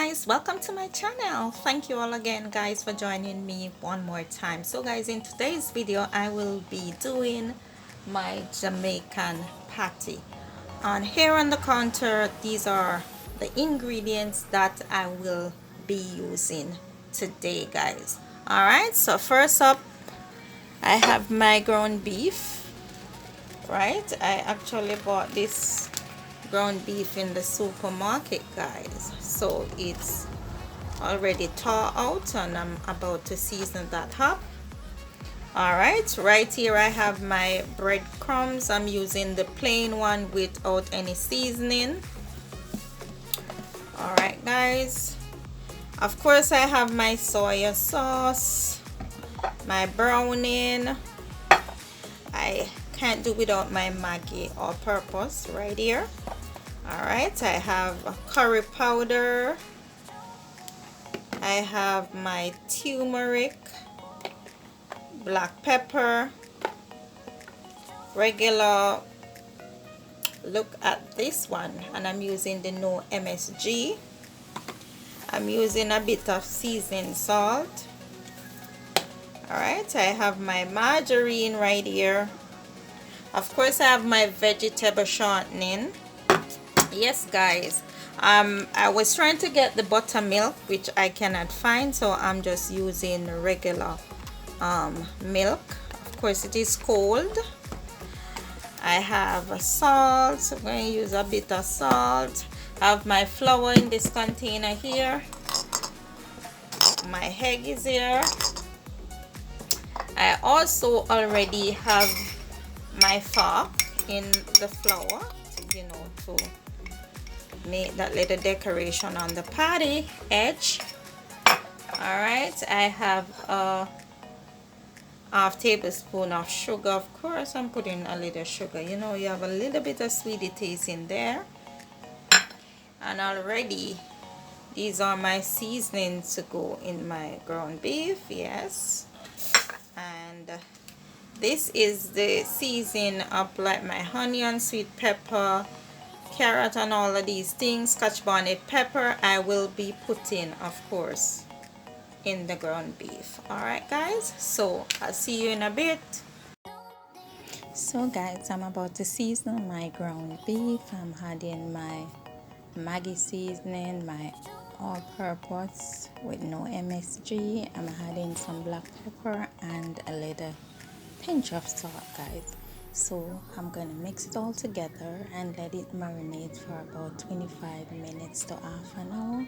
guys, welcome to my channel. Thank you all again guys for joining me one more time. So guys, in today's video I will be doing my Jamaican patty. And here on the counter, these are the ingredients that I will be using today guys. Alright, so first up I have my ground beef. Right, I actually bought this ground beef in the supermarket guys, so it's already thawed out and I'm about to season that up. Alright, right here I have my breadcrumbs. I'm using the plain one without any seasoning. Alright guys, of course I have my soya sauce, my browning. I can't do without my Maggi All Purpose right here. Alright, I have curry powder, I have my turmeric, black pepper, regular, look at this one, and I'm using the no MSG. I'm using a bit of seasoned salt. Alright, I have my margarine right here. Of course I have my vegetable shortening. Yes guys, I was trying to get the buttermilk, which I cannot find, so I'm just using regular milk. Of course it is cold. I have salt, so I'm going to use a bit of salt. I have my flour in this container here. My egg is here. I also already have my fork in the flour to, to make that little decoration on the patty edge. Alright, I have a half tablespoon of sugar. Of course I'm putting a little sugar, you have a little bit of sweetie taste in there. And already these are my seasonings to go in my ground beef. Yes, and this is the season of like my onion, sweet pepper, carrot, and all of these things. Scotch bonnet pepper I will be putting, of course, in the ground beef. Alright guys, so I'll see you in a bit. So guys, I'm about to season my ground beef. I'm adding my Maggi seasoning, my all purpose with no MSG. I'm adding some black pepper and a little pinch of salt guys. So I'm gonna mix it all together and let it marinate for about 25 minutes to half an hour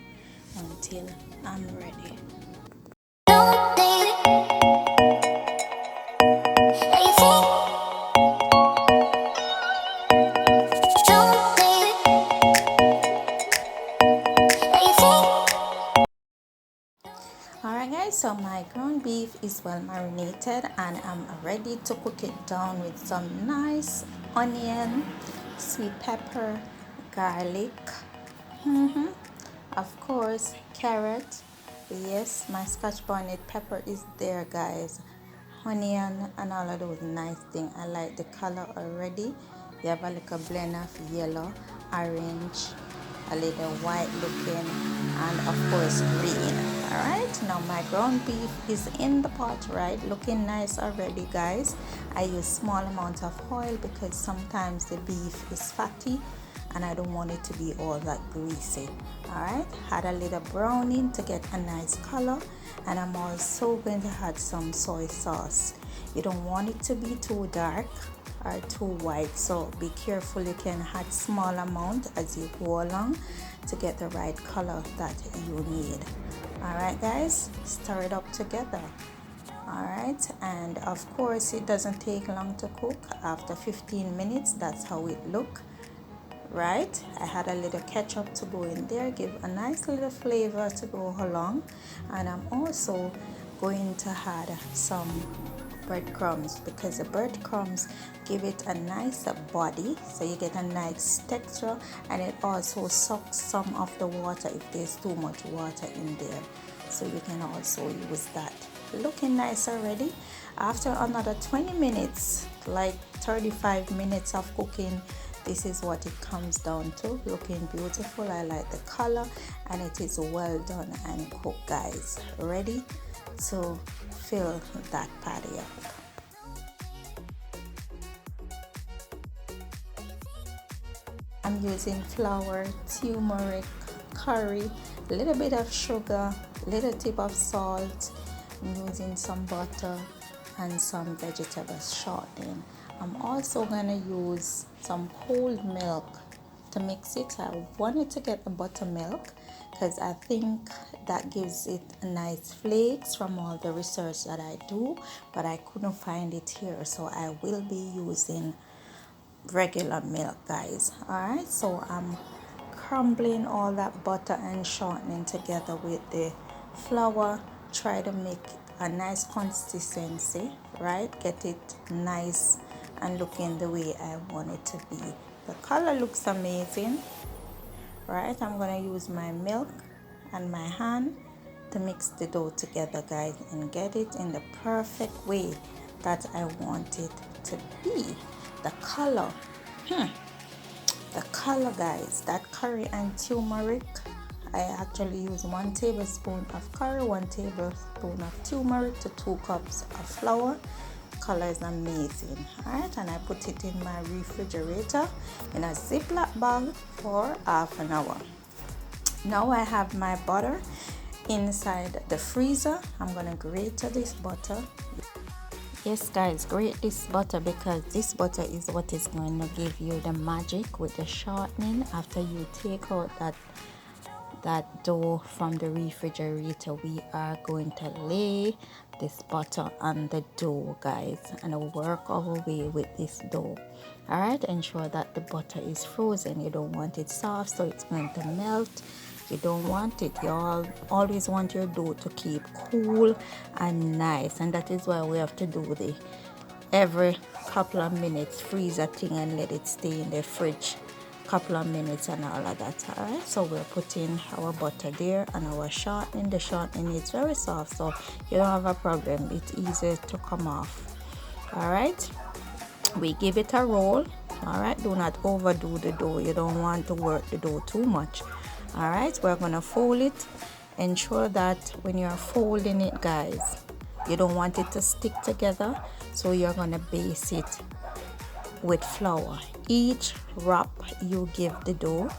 until I'm ready. Alright guys, so my ground beef is well marinated and I'm ready to cook it down with some nice onion, sweet pepper, garlic, of course carrot. Yes, my Scotch bonnet pepper is there guys, onion, and all of those nice things. I like the color already. You have a little blend of yellow, orange, a little white looking, and of course green. Alright, now my ground beef is in the pot, right, looking nice already guys. I use small amount of oil because sometimes the beef is fatty and I don't want it to be all that greasy. Alright, add a little browning to get a nice color, and I'm also going to add some soy sauce. You don't want it to be too dark or too white, so be careful. You can add small amount as you go along to get the right color that you need. Alright guys, stir it up together. Alright, and of course it doesn't take long to cook. After 15 minutes, that's how it look. Right, I had a little ketchup to go in there, give a nice little flavor to go along, and I'm also going to add some breadcrumbs because the breadcrumbs give it a nice body, so you get a nice texture, and it also sucks some of the water if there's too much water in there, so you can also use that. Looking nice already. After another 20 minutes, like 35 minutes of cooking, this is what it comes down to, looking beautiful. I like the color, and it is well done and cooked, guys. Ready to fill that patty up. I'm using flour, turmeric, curry, a little bit of sugar, little tip of salt. I'm using some butter and some vegetable shortening. I'm also gonna use some cold milk to mix it. I wanted to get the buttermilk because I think that gives it a nice flakes from all the research that I do, but I couldn't find it here, so I will be using regular milk, guys. Alright, so I'm crumbling all that butter and shortening together with the flour. Try to make a nice consistency, right? Get it nice and looking the way I want it to be. The color looks amazing, right? I'm gonna use my milk and my hand to mix the dough together, guys, and get it in the perfect way that I want it to be. The color, the color, guys, that curry and turmeric, I actually use 1 tablespoon of curry, 1 tablespoon of turmeric to 2 cups of flour. Color is amazing. Alright, and I put it in my refrigerator in a Ziploc bag for half an hour. Now I have my butter inside the freezer. I'm gonna grate this butter. Yes, guys, grate this butter because this butter is what is going to give you the magic with the shortening. After you take out that dough from the refrigerator, we are going to lay this butter on the dough, guys, and work our way with this dough. All right, ensure that the butter is frozen. You don't want it soft, so it's going to melt. You don't want it. You always want your dough to keep cool and nice, and that is why we have to do the every couple of minutes freezer thing and let it stay in the fridge couple of minutes and all of that. All right, so we're putting our butter there and our shortening. The shortening is very soft, so you don't have a problem. It's easy to come off. All right, we give it a roll. All right, do not overdo the dough. You don't want to work the dough too much. All right, we're gonna fold it. Ensure that when you're folding it, guys, you don't want it to stick together, so you're gonna base it with flour. Each wrap you give the dough,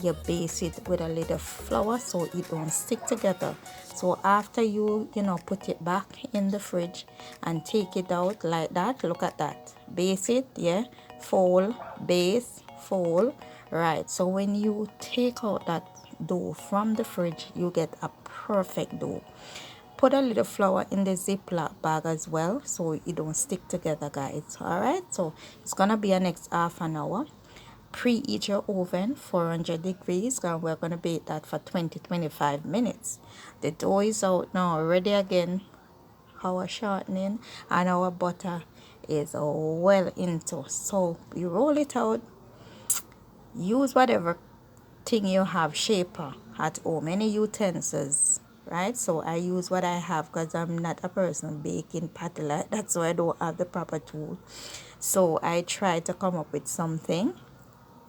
you base it with a little flour so it don't stick together. So after you put it back in the fridge and take it out like that, look at that, base it, yeah, fold, base, fold, right? So when you take out that dough from the fridge, you get a perfect dough. Put a little flour in the Ziploc bag as well so it don't stick together, guys. All right, so it's gonna be a next half an hour. Preheat your oven 400 degrees, and we're gonna bake that for 20-25 minutes. The dough is out now, ready again. Our shortening and our butter is well into, so you roll it out. Use whatever thing you have, shaper at home, any utensils, right? So I use what I have because I'm not a person baking patty like that, so I don't have the proper tool. So I tried to come up with something,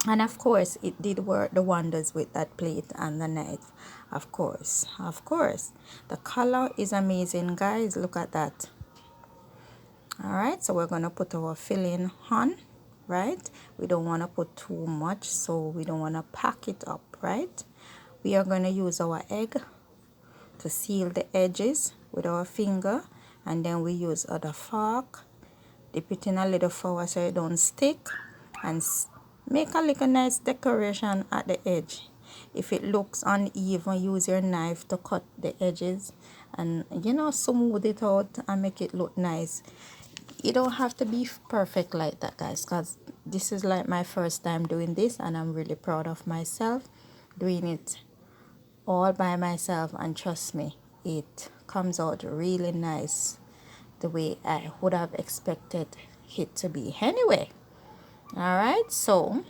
and of course it did work the wonders with that plate and the knife. Of course the color is amazing, guys. Look at that. All right, so we're gonna put our filling on, right? We don't want to put too much, so we don't want to pack it up, right? We are going to use our egg to seal the edges with our finger, and then we use other fork, dip it in a little flour so it don't stick, and make a little nice decoration at the edge. If it looks uneven, use your knife to cut the edges and smooth it out and make it look nice. You don't have to be perfect like that, guys, because this is like my first time doing this, and I'm really proud of myself doing it all by myself, and trust me, it comes out really nice the way I would have expected it to be anyway. All right, so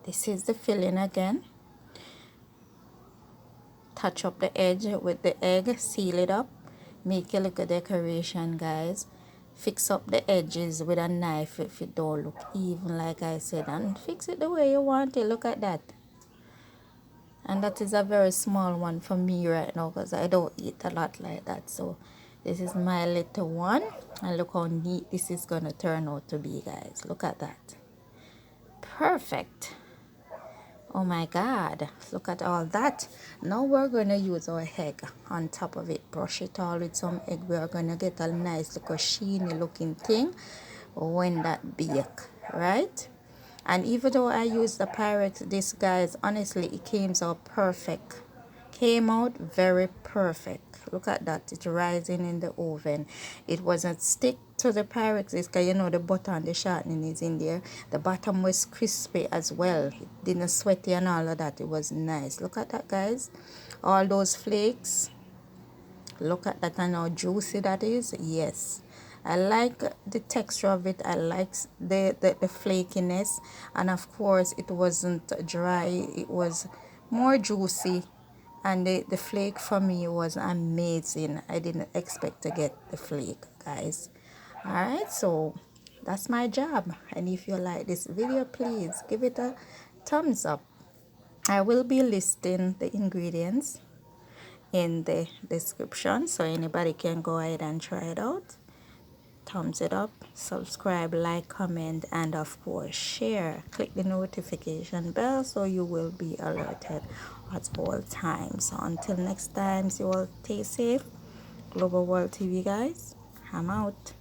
this is the filling again. Touch up the edge with the egg, seal it up, make a little decoration, guys. fix up the edges with a knife if it don't look even, like I said, and fix it the way you want it. Look at that. And that is a very small one for me right now because I don't eat a lot like that. So this is my little one, and look how neat this is gonna turn out to be, guys. Look at that. Perfect. Oh my god, look at all that. Now we're gonna use our egg on top of it. Brush it all with some egg. We're gonna get a nice little sheeny looking thing when that bake, right? And even though I used the Pyrex, this, guys, honestly, it came out perfect. Came out very perfect. Look at that. It's rising in the oven. It wasn't stick to the Pyrex because you know the butter and the shortening is in there. The bottom was crispy as well. It didn't sweaty and all of that. It was nice. Look at that, guys. All those flakes. Look at that and how juicy that is. Yes, I like the texture of it. I like the flakiness, and of course it wasn't dry. It was more juicy, and the flake for me was amazing. I didn't expect to get the flake, guys. All right, so that's my job. And if you like this video, please give it a thumbs up. I will be listing the ingredients in the description so anybody can go ahead and try it out. Thumbs it up, subscribe, like, comment, and of course share. Click the notification bell so you will be alerted at all times. So until next time, you all stay safe. Global World TV, guys, I'm out.